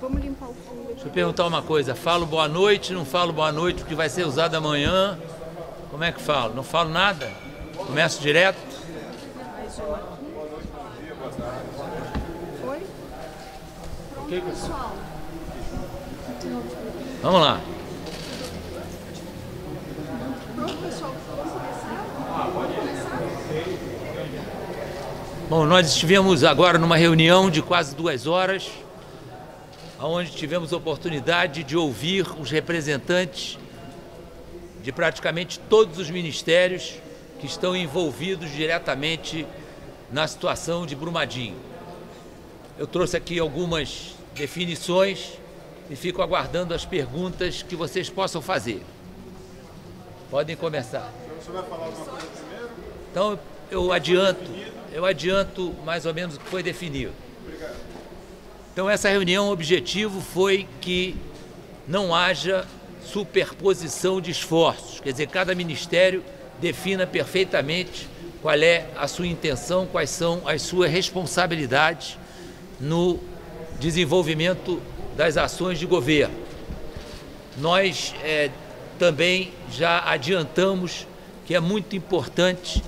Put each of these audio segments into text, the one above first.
Vamos limpar o fundo. Deixa eu perguntar uma coisa. Falo boa noite, não falo boa noite porque vai ser usado amanhã. Como é que falo? Não falo nada? Começo direto? Oi? Pronto, pessoal. Vamos lá. Pronto, pessoal. Vamos começar? Pode começar? Bom, nós estivemos agora numa reunião de quase 2 horas, onde tivemos a oportunidade de ouvir os representantes de praticamente todos os ministérios que estão envolvidos diretamente na situação de Brumadinho. Eu trouxe aqui algumas definições e fico aguardando as perguntas que vocês possam fazer. Podem começar. Você vai falar alguma coisa primeiro? Então, eu adianto mais ou menos o que foi definido. Obrigado. Então, essa reunião, o objetivo foi que não haja superposição de esforços, quer dizer, cada ministério defina perfeitamente qual é a sua intenção, quais são as suas responsabilidades no desenvolvimento das ações de governo. Nós também já adiantamos que é muito importante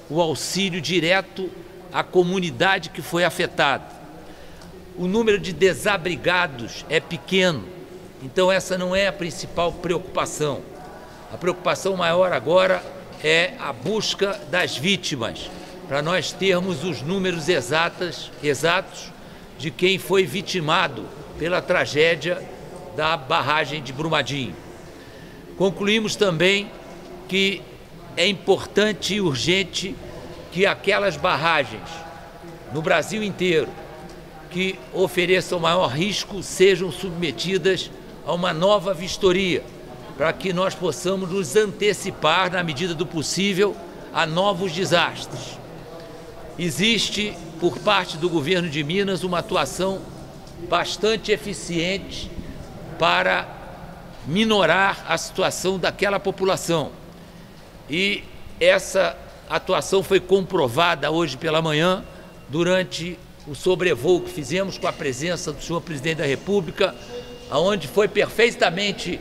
o auxílio direto à comunidade que foi afetada. O número de desabrigados é pequeno, então essa não é a principal preocupação. A preocupação maior agora é a busca das vítimas, para nós termos os números exatos de quem foi vitimado pela tragédia da barragem de Brumadinho. Concluímos também que é importante e urgente que aquelas barragens no Brasil inteiro que ofereçam maior risco sejam submetidas a uma nova vistoria, para que nós possamos nos antecipar, na medida do possível, a novos desastres. Existe, por parte do governo de Minas, uma atuação bastante eficiente para minorar a situação daquela população. E essa atuação foi comprovada hoje pela manhã, durante o sobrevoo que fizemos com a presença do senhor presidente da República, onde foi perfeitamente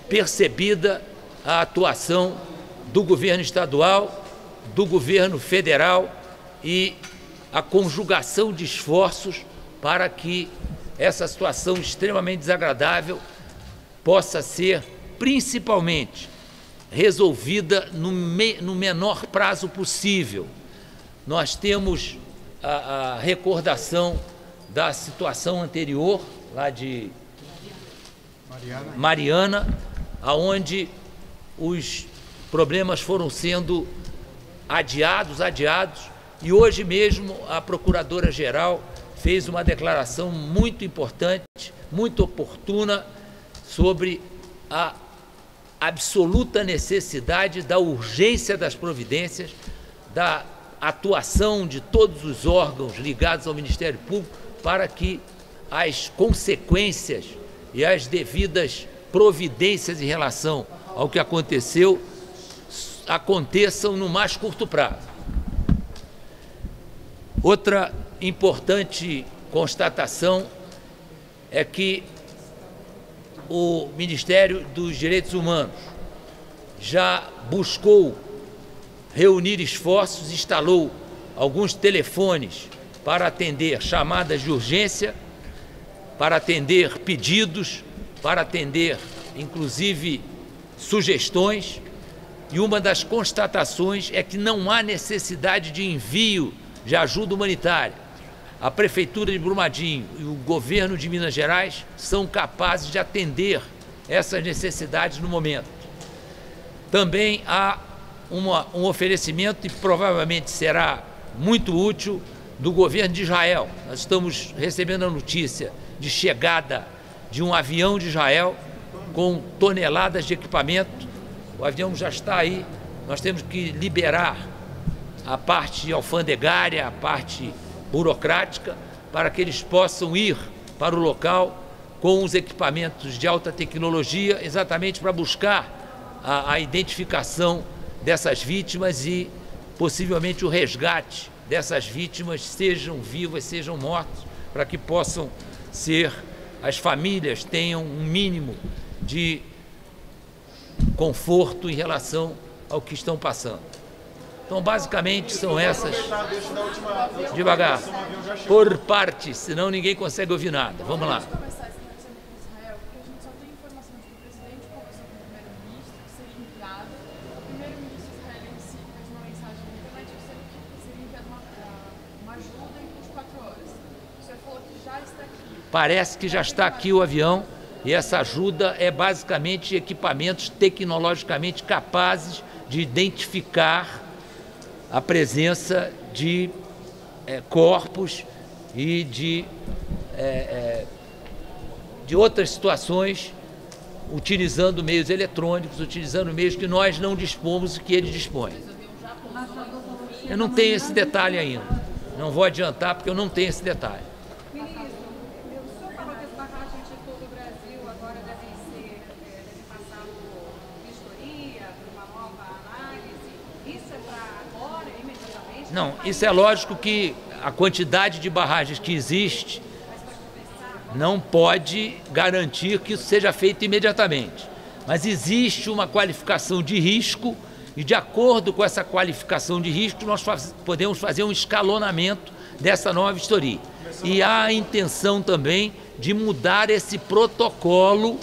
percebida a atuação do governo estadual, do governo federal e a conjugação de esforços para que essa situação extremamente desagradável possa ser, principalmente, resolvida no menor prazo possível. Nós temos a recordação da situação anterior, lá de Mariana, onde os problemas foram sendo adiados, e hoje mesmo a Procuradora-Geral fez uma declaração muito importante, muito oportuna, sobre a absoluta necessidade da urgência das providências, da atuação de todos os órgãos ligados ao Ministério Público para que as consequências e as devidas providências em relação ao que aconteceu aconteçam no mais curto prazo. Outra importante constatação é que o Ministério dos Direitos Humanos já buscou reunir esforços, instalou alguns telefones para atender chamadas de urgência, para atender pedidos, para atender, inclusive, sugestões. E uma das constatações é que não há necessidade de envio de ajuda humanitária. A Prefeitura de Brumadinho e o governo de Minas Gerais são capazes de atender essas necessidades no momento. Também há um oferecimento, e provavelmente será muito útil, do governo de Israel. Nós estamos recebendo a notícia de chegada de um avião de Israel com toneladas de equipamento. O avião já está aí, nós temos que liberar a parte alfandegária, a parte burocrática, para que eles possam ir para o local com os equipamentos de alta tecnologia, exatamente para buscar a identificação dessas vítimas e possivelmente o resgate dessas vítimas, sejam vivas, sejam mortas, para que possam ser, as famílias tenham um mínimo de conforto em relação ao que estão passando. Então, basicamente, são essas. Devagar, por partes, senão ninguém consegue ouvir nada. Vamos lá. Parece que já está aqui o avião e essa ajuda é basicamente equipamentos tecnologicamente capazes de identificar a presença de corpos e de outras situações, utilizando meios eletrônicos, utilizando meios que nós não dispomos e que eles dispõem. Eu não tenho esse detalhe ainda. Não vou adiantar porque eu não tenho esse detalhe. Não, isso é lógico que a quantidade de barragens que existe não pode garantir que isso seja feito imediatamente. Mas existe uma qualificação de risco e, de acordo com essa qualificação de risco, nós podemos fazer um escalonamento dessa nova vistoria. E há a intenção também de mudar esse protocolo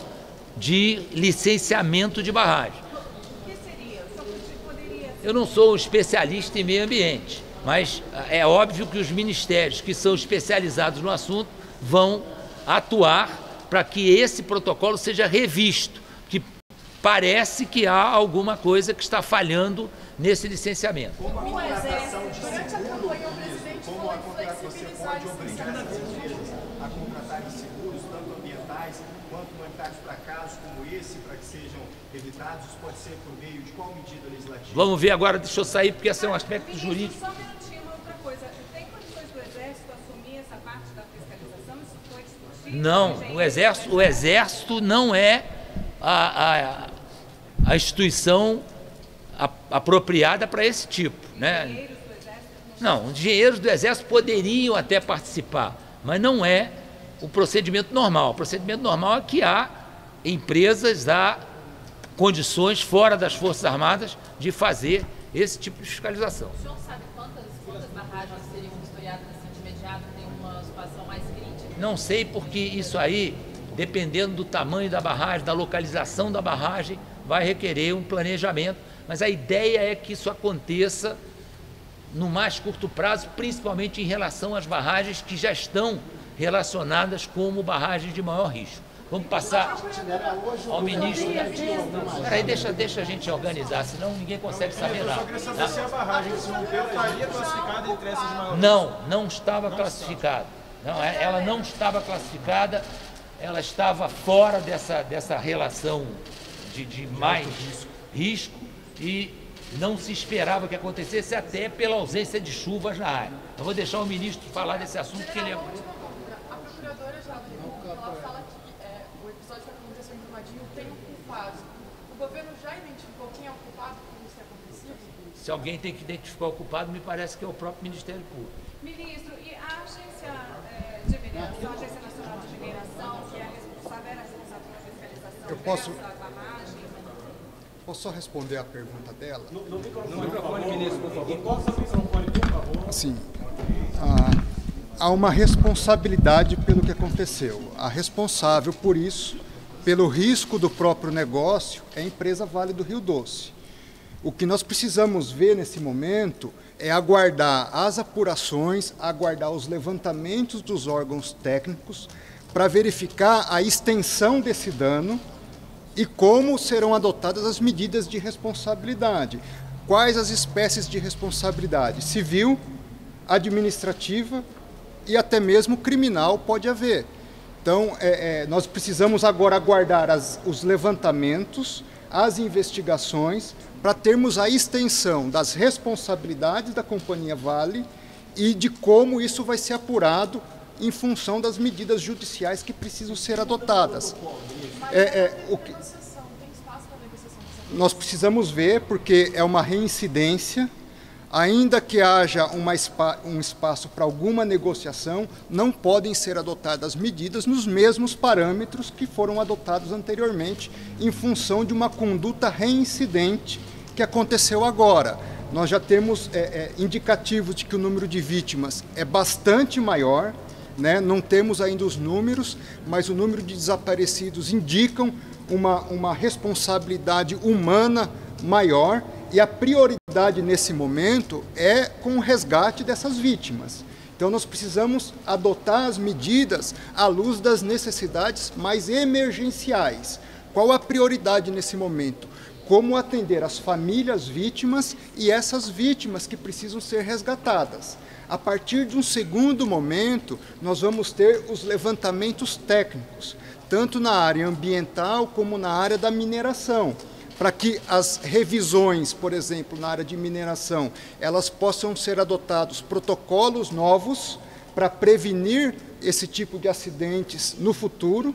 de licenciamento de barragem. Eu não sou especialista em meio ambiente, mas é óbvio que os ministérios que são especializados no assunto vão atuar para que esse protocolo seja revisto, que parece que há alguma coisa que está falhando nesse licenciamento. Durante a campanha, o presidente falou em flexibilizar esse a contratarem seguros, tanto ambientais quanto humanitários para casos como esse, para que sejam evitados. Isso pode ser por meio de qual medida legislativa? Vamos ver agora, deixa eu sair, porque esse é um aspecto jurídico. Só um minutinho, uma outra coisa. Tem condições do Exército assumir essa parte da fiscalização? Isso foi discutido? Não, o Exército não é a instituição apropriada para esse tipo, né? Não, os engenheiros do Exército poderiam até participar, mas não é o procedimento normal. O procedimento normal é que há empresas, há condições fora das Forças Armadas de fazer esse tipo de fiscalização. O senhor sabe quantas barragens seriam vistoriadas assim, de imediato, tem uma situação mais crítica? Não sei, porque isso aí, dependendo do tamanho da barragem, da localização da barragem, vai requerer um planejamento, mas a ideia é que isso aconteça no mais curto prazo, principalmente em relação às barragens que já estão relacionadas como barragens de maior risco. Vamos passar ao ministro. Peraí, deixa a gente organizar, senão ninguém consegue saber nada. Eu só queria saber se a barragem que se rompeu estaria classificada entre essas de maior risco. Não estava classificada. Não, ela não estava classificada, ela estava fora dessa relação de mais risco e não se esperava que acontecesse, até pela ausência de chuvas na área. Eu vou deixar o ministro falar desse assunto, que ele é... A procuradora-geral da República, ela fala que o episódio que aconteceu em Brumadinho tem um culpado. O governo já identificou quem é o culpado por isso ter acontecido? Se alguém tem que identificar o culpado, me parece que é o próprio Ministério Público. Ministro, e a agência de mineração, a Agência Nacional de Mineração, que é a responsável pela fiscalização posso- dessas barragens? Posso só responder a pergunta dela? No microfone, ministro, por favor. Encosta o microfone, por favor. Assim, há uma responsabilidade pelo que aconteceu. A responsável por isso, pelo risco do próprio negócio, é a empresa Vale do Rio Doce. O que nós precisamos ver nesse momento é aguardar as apurações, aguardar os levantamentos dos órgãos técnicos para verificar a extensão desse dano e como serão adotadas as medidas de responsabilidade. Quais as espécies de responsabilidade? Civil, administrativa e até mesmo criminal pode haver. Então, nós precisamos agora aguardar os levantamentos, as investigações, para termos a extensão das responsabilidades da Companhia Vale e de como isso vai ser apurado em função das medidas judiciais que precisam ser adotadas. Nós precisamos ver, porque é uma reincidência. Ainda que haja um espaço para alguma negociação, não podem ser adotadas medidas nos mesmos parâmetros que foram adotados anteriormente, em função de uma conduta reincidente que aconteceu agora. Nós já temos indicativos de que o número de vítimas é bastante maior, né? Não temos ainda os números, mas o número de desaparecidos indicam uma responsabilidade humana maior, e a prioridade nesse momento é com o resgate dessas vítimas. Então nós precisamos adotar as medidas à luz das necessidades mais emergenciais. Qual a prioridade nesse momento? Como atender as famílias vítimas e essas vítimas que precisam ser resgatadas. A partir de um segundo momento, nós vamos ter os levantamentos técnicos, tanto na área ambiental como na área da mineração, para que as revisões, por exemplo, na área de mineração, elas possam ser adotados protocolos novos para prevenir esse tipo de acidentes no futuro.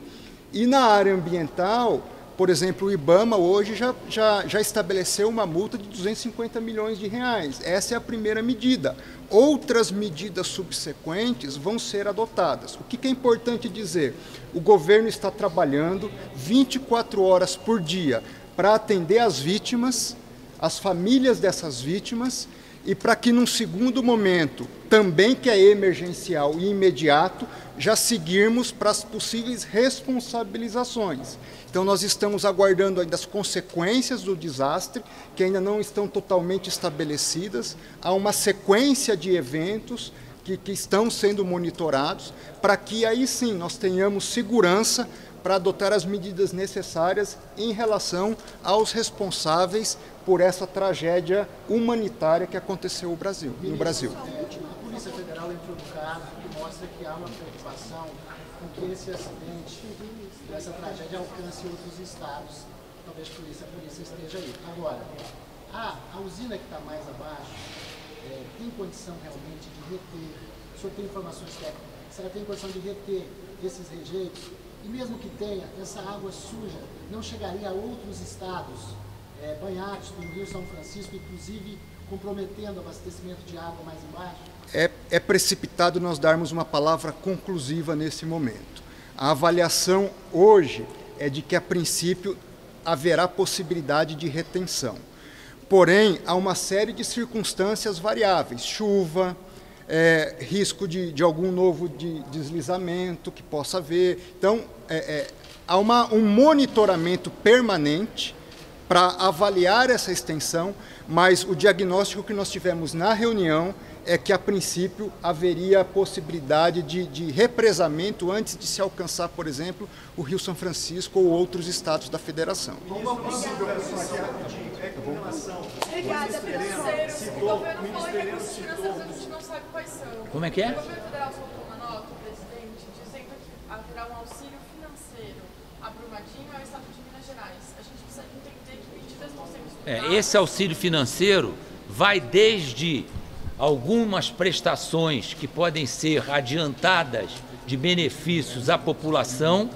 E na área ambiental, por exemplo, o IBAMA hoje já estabeleceu uma multa de 250 milhões de reais. Essa é a primeira medida. Outras medidas subsequentes vão ser adotadas. O que é importante dizer? O governo está trabalhando 24 horas por dia para atender as vítimas, as famílias dessas vítimas, e para que num segundo momento, também que é emergencial e imediato, já seguirmos para as possíveis responsabilizações. Então nós estamos aguardando ainda as consequências do desastre, que ainda não estão totalmente estabelecidas. Há uma sequência de eventos que estão sendo monitorados, para que aí sim nós tenhamos segurança para adotar as medidas necessárias em relação aos responsáveis por essa tragédia humanitária que aconteceu no Brasil. A Polícia Federal entrou no caso, que mostra que há uma preocupação com que esse acidente, essa tragédia alcance outros estados. Talvez por isso a polícia esteja aí. Agora, a usina que está mais abaixo tem condição realmente de reter, o senhor tem informações técnicas, se ela tem condição de reter esses rejeitos? E mesmo que tenha, essa água suja não chegaria a outros estados banhados do Rio São Francisco, inclusive comprometendo o abastecimento de água mais embaixo? É precipitado nós darmos uma palavra conclusiva nesse momento. A avaliação hoje é de que, a princípio, haverá possibilidade de retenção. Porém, há uma série de circunstâncias variáveis, chuva, risco de algum novo deslizamento que possa haver. Então, há um monitoramento permanente para avaliar essa extensão, mas o diagnóstico que nós tivemos na reunião é que, a princípio, haveria a possibilidade de represamento antes de se alcançar, por exemplo, o Rio São Francisco ou outros estados da federação. Obrigada, financeiro. O governo falou em recursos financeiros, a gente não sabe quais são. Como é que é? O governo federal soltou uma nota, o presidente, dizendo que haverá um auxílio financeiro a Brumadinho e ao estado de Minas Gerais. A gente precisa entender que medidas estão sendo estudadas. Esse auxílio financeiro vai desde algumas prestações que podem ser adiantadas de benefícios à população,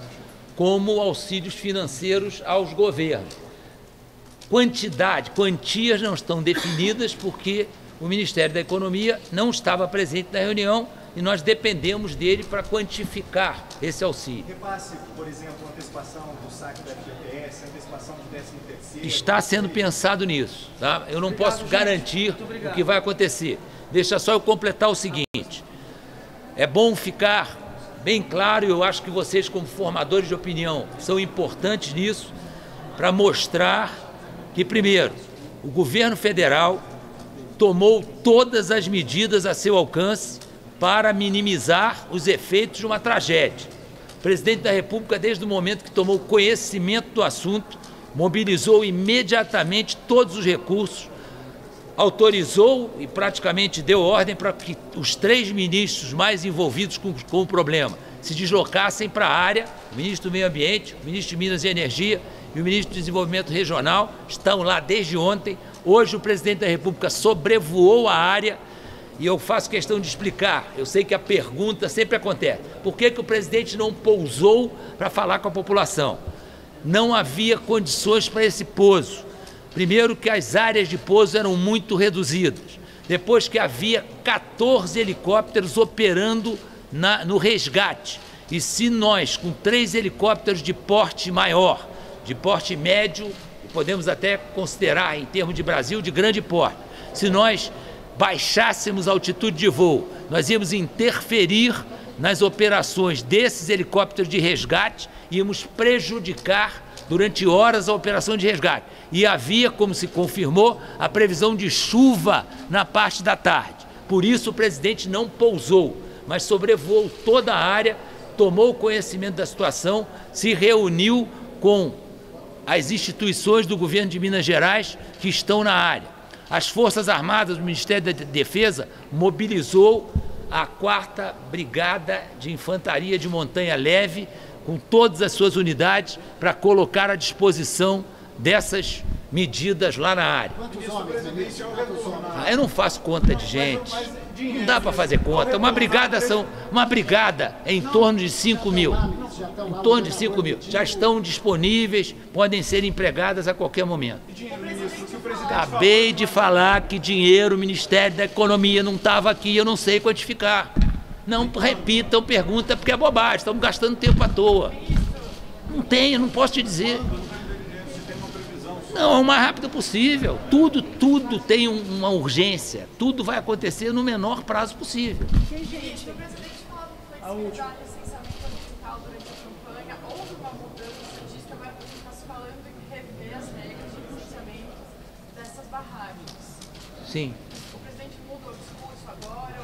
como auxílios financeiros aos governos. Quantias não estão definidas porque o Ministério da Economia não estava presente na reunião e nós dependemos dele para quantificar esse auxílio. Repasse, por exemplo, antecipação do saque da FGTS, antecipação do 13º. Está sendo pensado nisso, tá? Eu não posso garantir o que vai acontecer. Deixa só eu completar o seguinte. É bom ficar bem claro, e eu acho que vocês, como formadores de opinião, são importantes nisso, para mostrar que, primeiro, o governo federal tomou todas as medidas a seu alcance para minimizar os efeitos de uma tragédia. O presidente da República, desde o momento que tomou conhecimento do assunto, mobilizou imediatamente todos os recursos, autorizou e praticamente deu ordem para que os 3 ministros mais envolvidos com o problema se deslocassem para a área. O ministro do Meio Ambiente, o ministro de Minas e Energia e o ministro do Desenvolvimento Regional estão lá desde ontem. Hoje o presidente da República sobrevoou a área e eu faço questão de explicar. Eu sei que a pergunta sempre acontece: por que o presidente não pousou para falar com a população? Não havia condições para esse pouso. Primeiro, que as áreas de pouso eram muito reduzidas. depois que havia 14 helicópteros operando no resgate. E se nós, com 3 helicópteros de porte maior, de porte médio, podemos até considerar, em termos de Brasil, de grande porte, se nós baixássemos a altitude de voo, nós íamos interferir nas operações desses helicópteros de resgate, íamos prejudicar durante horas a operação de resgate. E havia, como se confirmou, a previsão de chuva na parte da tarde. Por isso o presidente não pousou, mas sobrevoou toda a área, tomou conhecimento da situação, se reuniu com as instituições do governo de Minas Gerais que estão na área. As Forças Armadas do Ministério da Defesa mobilizou a 4ª Brigada de Infantaria de Montanha Leve, com todas as suas unidades, para colocar à disposição dessas medidas lá na área. Quantos homens, ministro? Quantos homens? Eu não faço conta de gente, não dá para fazer conta. Uma brigada é em torno de 5 mil. Em torno de 5 mil. Já estão disponíveis, podem ser empregadas a qualquer momento. Acabei de falar que dinheiro, o Ministério da Economia não estava aqui, eu não sei quantificar. Não repitam pergunta, porque é bobagem, estamos gastando tempo à toa. Não tenho, não posso te dizer. Não, é o mais rápido possível. Tudo tem uma urgência. Tudo vai acontecer no menor prazo possível. Gente, o presidente falava em flexibilizar licenciamento ambiental durante a campanha. Houve uma mudança disso, que agora está se falando em rever as regras de licenciamento dessas barragens. Sim. O presidente mudou o discurso agora?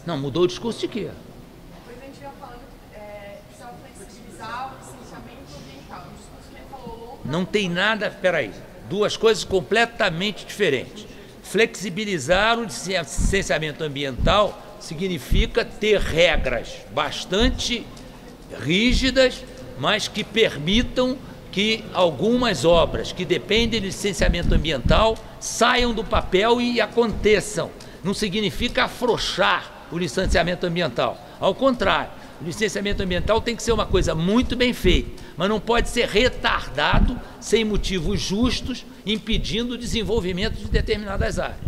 Não, mudou o discurso de quê? O presidente ia falando que precisava flexibilizar o licenciamento ambiental. O discurso que ele falou longo. Não tem nada, peraí, duas coisas completamente diferentes. Flexibilizar o licenciamento ambiental significa ter regras bastante rígidas, mas que permitam que algumas obras que dependem de licenciamento ambiental saiam do papel e aconteçam. Não significa afrouxar o licenciamento ambiental. Ao contrário, o licenciamento ambiental tem que ser uma coisa muito bem feita, mas não pode ser retardado sem motivos justos, impedindo o desenvolvimento de determinadas áreas.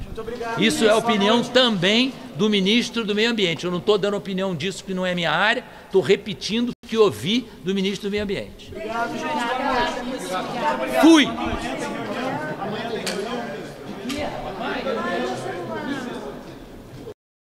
Isso é a opinião também do ministro do Meio Ambiente. Eu não estou dando opinião disso que não é minha área, estou repetindo o que ouvi do ministro do Meio Ambiente. Fui!